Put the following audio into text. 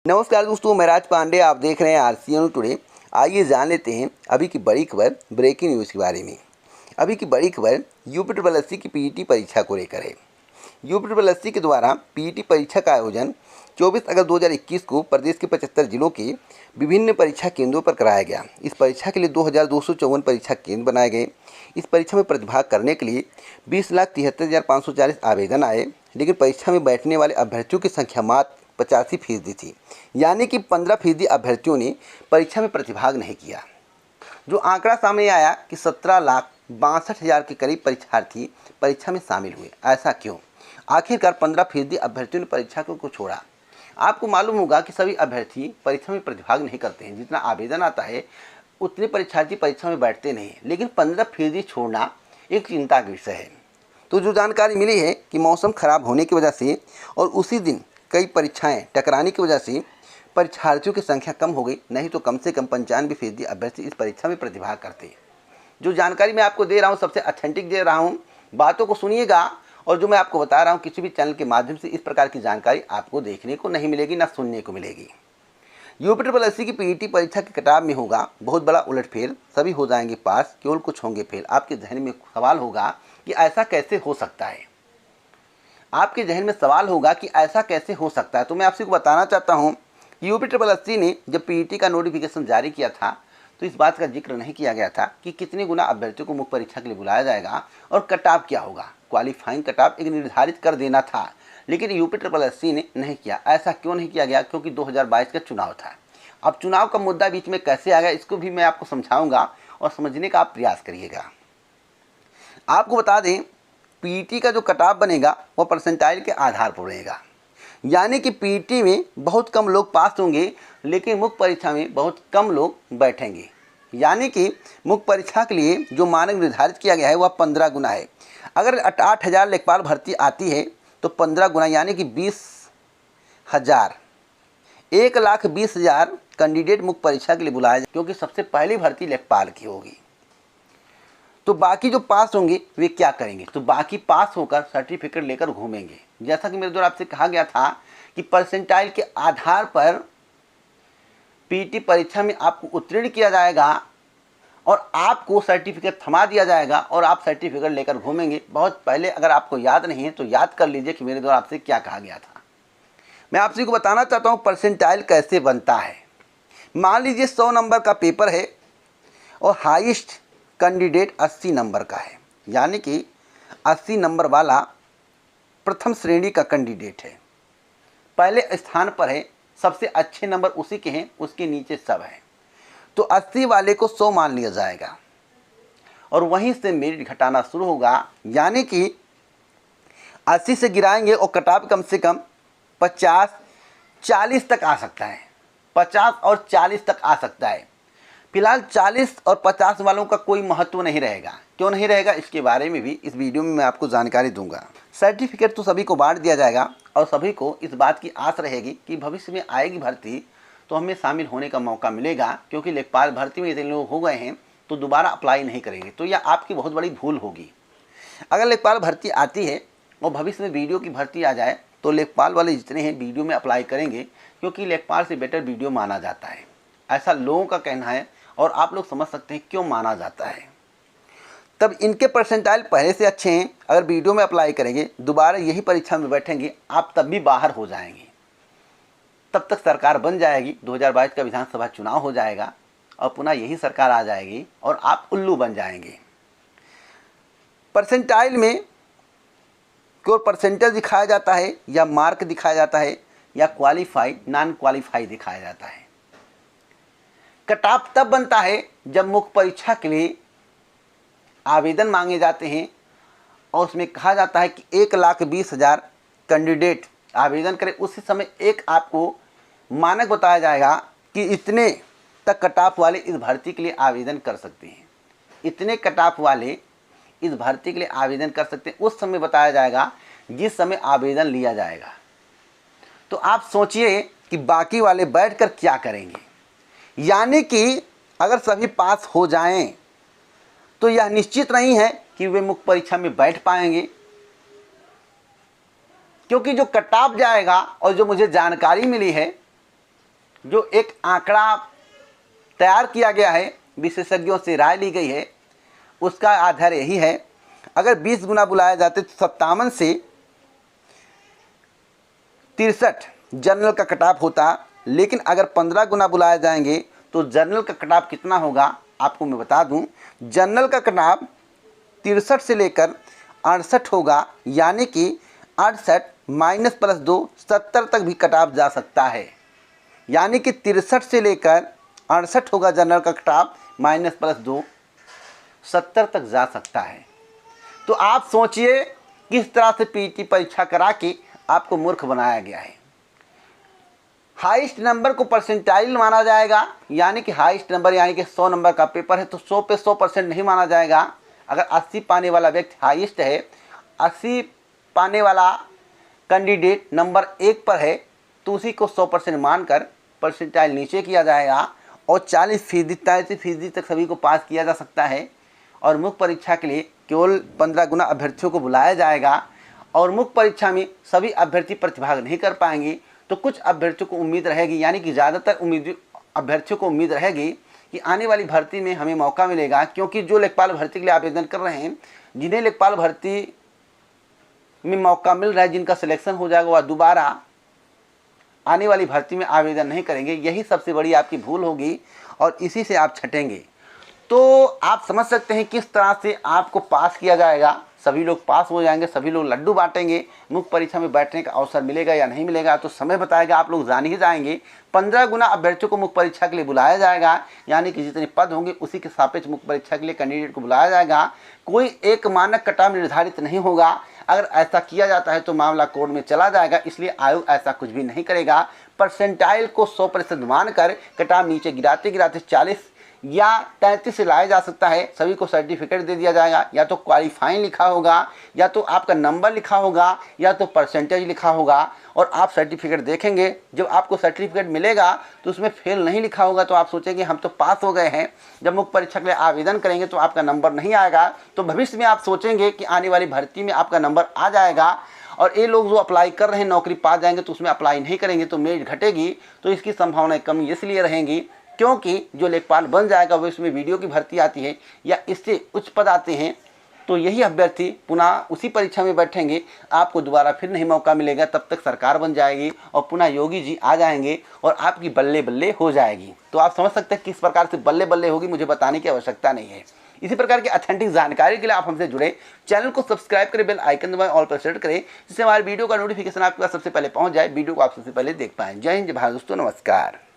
नमस्कार दोस्तों, मैं राज पांडे। आप देख रहे हैं आरसीएन टुडे। आइए जान लेते हैं अभी की बड़ी खबर, ब्रेकिंग न्यूज़ के बारे में। अभी की बड़ी खबर यूपी ट्रिपल एससी की पीईटी परीक्षा को लेकर है। यूपी ट्रिपल एससी के द्वारा पीईटी परीक्षा का आयोजन 24 अगस्त 2021 को प्रदेश के 75 जिलों के विभिन्न परीक्षा केंद्रों पर कराया गया। इस परीक्षा के लिए 2254 परीक्षा केंद्र बनाए गए। इस परीक्षा में प्रतिभाग करने के लिए 20,73,540 आवेदन आए, लेकिन परीक्षा में बैठने वाले अभ्यर्थियों की संख्या मात्र 85% थी, यानी कि 15% अभ्यर्थियों ने परीक्षा में प्रतिभाग नहीं किया। जो आंकड़ा सामने आया कि 17,62,000 के करीब परीक्षार्थी परीक्षा में शामिल हुए। ऐसा क्यों? आखिरकार 15% अभ्यर्थियों ने परीक्षा को छोड़ा। आपको मालूम होगा कि सभी अभ्यर्थी परीक्षा में प्रतिभाग नहीं करते हैं। जितना आवेदन आता है उतने परीक्षार्थी परीक्षा में बैठते नहीं, लेकिन 15% छोड़ना एक चिंता का विषय है। तो जो जानकारी मिली है कि मौसम खराब होने की वजह से और उसी दिन कई परीक्षाएं टकराने की वजह से परीक्षार्थियों की संख्या कम हो गई, नहीं तो कम से कम 95% अभ्यर्थी इस परीक्षा में प्रतिभाग करते। जो जानकारी मैं आपको दे रहा हूँ सबसे ऑथेंटिक दे रहा हूँ, बातों को सुनिएगा। और जो मैं आपको बता रहा हूँ किसी भी चैनल के माध्यम से इस प्रकार की जानकारी आपको देखने को नहीं मिलेगी, ना सुनने को मिलेगी। यूपी ट्रिपल एससी की पीईटी परीक्षा के कटाव में होगा बहुत बड़ा उलटफेर। सभी हो जाएंगे पास, केवल कुछ होंगे फेल। आपके जहन में सवाल होगा कि ऐसा कैसे हो सकता है। आपके जहन में सवाल होगा कि ऐसा कैसे हो सकता है। तो मैं आपसे बताना चाहता हूँ, यूपी ट्रिपल एससी ने जब पीईटी का नोटिफिकेशन जारी किया था तो इस बात का जिक्र नहीं किया गया था कि कितने गुना अभ्यर्थियों को मुख्य परीक्षा के लिए बुलाया जाएगा और कटाव क्या होगा। क्वालिफाइंग कटाव एक निर्धारित कर देना था, लेकिन यूपी ट्रिपल एससी ने नहीं किया। ऐसा क्यों नहीं किया गया? क्योंकि 2022 का चुनाव था। अब चुनाव का मुद्दा बीच में कैसे आ गया, इसको भी मैं आपको समझाऊंगा और समझने का आप प्रयास करिएगा। आपको बता दें, पीईटी का जो कटाव बनेगा वो परसेंटाइल के आधार पर बनेगा, यानी कि पीईटी में बहुत कम लोग पास होंगे, लेकिन मुख्य परीक्षा में बहुत कम लोग बैठेंगे। यानी कि मुख्य परीक्षा के लिए जो मानक निर्धारित किया गया है वह 15 गुना है। अगर 8,000 लेखपाल भर्ती आती है तो 15 गुना यानी कि 20,000, 1,20,000 कैंडिडेट मुख्य परीक्षा के लिए बुलाए जाए, क्योंकि सबसे पहली भर्ती लेखपाल की होगी। तो बाकी जो पास होंगे वे क्या करेंगे? तो बाकी पास होकर सर्टिफिकेट लेकर घूमेंगे। जैसा कि मेरे द्वारा आपसे कहा गया था कि परसेंटाइल के आधार पर पीईटी परीक्षा में आपको उत्तीर्ण किया जाएगा और आपको सर्टिफिकेट थमा दिया जाएगा और आप सर्टिफिकेट लेकर घूमेंगे। बहुत पहले, अगर आपको याद नहीं है तो याद कर लीजिए कि मेरे द्वारा आपसे क्या कहा गया था। मैं आपसे को बताना चाहता हूँ परसेंटाइल कैसे बनता है। मान लीजिए 100 नंबर का पेपर है और हाईएस्ट कैंडिडेट 80 नंबर का है, यानी कि 80 नंबर वाला प्रथम श्रेणी का कैंडिडेट है, पहले स्थान पर है। सबसे अच्छे नंबर उसी के हैं, उसके नीचे सब है। तो 80 वाले को 100 मान लिया जाएगा और वहीं से मेरिट घटाना शुरू होगा, यानी कि 80 से गिराएंगे और कटाव कम से कम 50-40 तक आ सकता है। 50 और 40 तक आ सकता है। फिलहाल 40 और 50 वालों का कोई महत्व नहीं रहेगा। क्यों नहीं रहेगा, इसके बारे में भी इस वीडियो में मैं आपको जानकारी दूंगा। सर्टिफिकेट तो सभी को बांट दिया जाएगा और सभी को इस बात की आस रहेगी कि भविष्य में आएगी भर्ती तो हमें शामिल होने का मौका मिलेगा, क्योंकि लेखपाल भर्ती में इतने लोग हो गए हैं तो दोबारा अप्लाई नहीं करेंगे। तो यह आपकी बहुत बड़ी भूल होगी। अगर लेखपाल भर्ती आती है और भविष्य में वीडियो की भर्ती आ जाए तो लेखपाल वाले जितने हैं वीडियो में अप्लाई करेंगे, क्योंकि लेखपाल से बेटर वीडियो माना जाता है। ऐसा लोगों का कहना है और आप लोग समझ सकते हैं क्यों माना जाता है। तब इनके परसेंटाइल पहले से अच्छे हैं। अगर वीडियो में अप्लाई करेंगे, दोबारा यही परीक्षा में बैठेंगे, आप तब भी बाहर हो जाएंगे। तब तक सरकार बन जाएगी, 2022 का विधानसभा चुनाव हो जाएगा और पुनः यही सरकार आ जाएगी और आप उल्लू बन जाएंगे। परसेंटाइल में केवल परसेंटेज दिखाया जाता है या मार्क दिखाया जाता है या क्वालिफाई नॉन क्वालिफाई दिखाया जाता है। कटाव तब बनता है जब मुख्य परीक्षा के लिए आवेदन मांगे जाते हैं और उसमें कहा जाता है कि 1,20,000 कैंडिडेट आवेदन करें। उसी समय एक आपको मानक बताया जाएगा कि इतने तक कटाव वाले इस भर्ती के लिए आवेदन कर सकते हैं, इतने कटाव वाले इस भर्ती के लिए आवेदन कर सकते हैं। उस समय बताया जाएगा जिस समय आवेदन लिया जाएगा। तो आप सोचिए कि बाकी वाले बैठकर क्या करेंगे। यानी कि अगर सभी पास हो जाएं तो यह निश्चित नहीं है कि वे मुख्य परीक्षा में बैठ पाएंगे, क्योंकि जो कटाव जाएगा और जो मुझे जानकारी मिली है जो एक आंकड़ा तैयार किया गया है, विशेषज्ञों से राय ली गई है, उसका आधार यही है। अगर 20 गुना बुलाए जाते तो 57 से 63 जनरल का कट ऑफ होता, लेकिन अगर 15 गुना बुलाए जाएंगे तो जनरल का कट ऑफ कितना होगा आपको मैं बता दूं। जनरल का कट ऑफ 63 से लेकर 68 होगा, यानी कि 68 माइनस प्लस 2 70 तक भी कट ऑफ जा सकता है। यानी कि 63 से लेकर 68 होगा जनरल का कट ऑफ, माइनस प्लस 2 70 तक जा सकता है। तो आप सोचिए किस तरह से पीटी परीक्षा करा के आपको मूर्ख बनाया गया है। हाईएस्ट नंबर को परसेंटाइल माना जाएगा, यानी कि हाईएस्ट नंबर यानी कि 100 नंबर का पेपर है तो 100 पे 100% नहीं माना जाएगा। अगर 80 पाने वाला व्यक्ति हाईएस्ट है, 80 पाने वाला कैंडिडेट नंबर 1 पर है तो उसी को 100% मानकर परसेंटाइल नीचे किया जाएगा और 40% 43% तक सभी को पास किया जा सकता है। और मुख्य परीक्षा के लिए केवल 15 गुना अभ्यर्थियों को बुलाया जाएगा और मुख्य परीक्षा में सभी अभ्यर्थी प्रतिभाग नहीं कर पाएंगे। तो कुछ अभ्यर्थियों को उम्मीद रहेगी, यानी कि ज़्यादातर अभ्यर्थियों को उम्मीद रहेगी कि आने वाली भर्ती में हमें मौका मिलेगा, क्योंकि जो लेखपाल भर्ती के लिए आवेदन कर रहे हैं, जिन्हें लेखपाल भर्ती में मौका मिल रहा है, जिनका सिलेक्शन हो जाएगा, वह दोबारा आने वाली भर्ती में आवेदन नहीं करेंगे। यही सबसे बड़ी आपकी भूल होगी और इसी से आप छटेंगे। तो आप समझ सकते हैं किस तरह से आपको पास किया जाएगा। सभी लोग पास हो जाएंगे, सभी लोग लड्डू बांटेंगे। मुख्य परीक्षा में बैठने का अवसर मिलेगा या नहीं मिलेगा तो समय बताएगा, आप लोग जान ही जाएंगे। 15 गुना अभ्यर्थियों को मुख्य परीक्षा के लिए बुलाया जाएगा, यानी कि जितने पद होंगे उसी के सापेक्ष मुख्य परीक्षा के लिए कैंडिडेट को बुलाया जाएगा। कोई एक मानक कट ऑफ निर्धारित नहीं होगा। अगर ऐसा किया जाता है तो मामला कोर्ट में चला जाएगा, इसलिए आयोग ऐसा कुछ भी नहीं करेगा। परसेंटाइल को 100% मानकर कट ऑफ नीचे गिराते गिराते 40 या 33 से लाया जा सकता है। सभी को सर्टिफिकेट दे दिया जाएगा, या तो क्वालिफाइंग लिखा होगा, या तो आपका नंबर लिखा होगा, या तो परसेंटेज लिखा होगा। और आप सर्टिफिकेट देखेंगे, जब आपको सर्टिफिकेट मिलेगा तो उसमें फेल नहीं लिखा होगा, तो आप सोचेंगे हम तो पास हो गए हैं। जब मुख्य परीक्षा के लिए आवेदन करेंगे तो आपका नंबर नहीं आएगा, तो भविष्य में आप सोचेंगे कि आने वाली भर्ती में आपका नंबर आ जाएगा। और ये लोग जो अप्लाई कर रहे हैं नौकरी पा जाएंगे तो उसमें अप्लाई नहीं करेंगे तो मेरिट घटेगी। तो इसकी संभावनाएं कम इसलिए रहेंगी क्योंकि जो लेखपाल बन जाएगा वो इसमें वीडियो की भर्ती आती है या इससे उच्च पद आते हैं, तो यही अभ्यर्थी पुनः उसी परीक्षा में बैठेंगे। आपको दोबारा फिर नहीं मौका मिलेगा, तब तक सरकार बन जाएगी और पुनः योगी जी आ जाएंगे और आपकी बल्ले बल्ले हो जाएगी। तो आप समझ सकते हैं किस प्रकार से बल्ले बल्ले होगी, मुझे बताने की आवश्यकता नहीं है। इसी प्रकार की ऑथेंटिक जानकारी के लिए आप हमसे जुड़े, चैनल को सब्सक्राइब करें, बेल आइकन दबाएं, ऑल पर सेट करें, जिससे हमारे वीडियो का नोटिफिकेशन आपके पास सबसे पहले पहुंच जाए, वीडियो को आप सबसे पहले देख पाएं। जय हिंद, जय भारत दोस्तों, नमस्कार।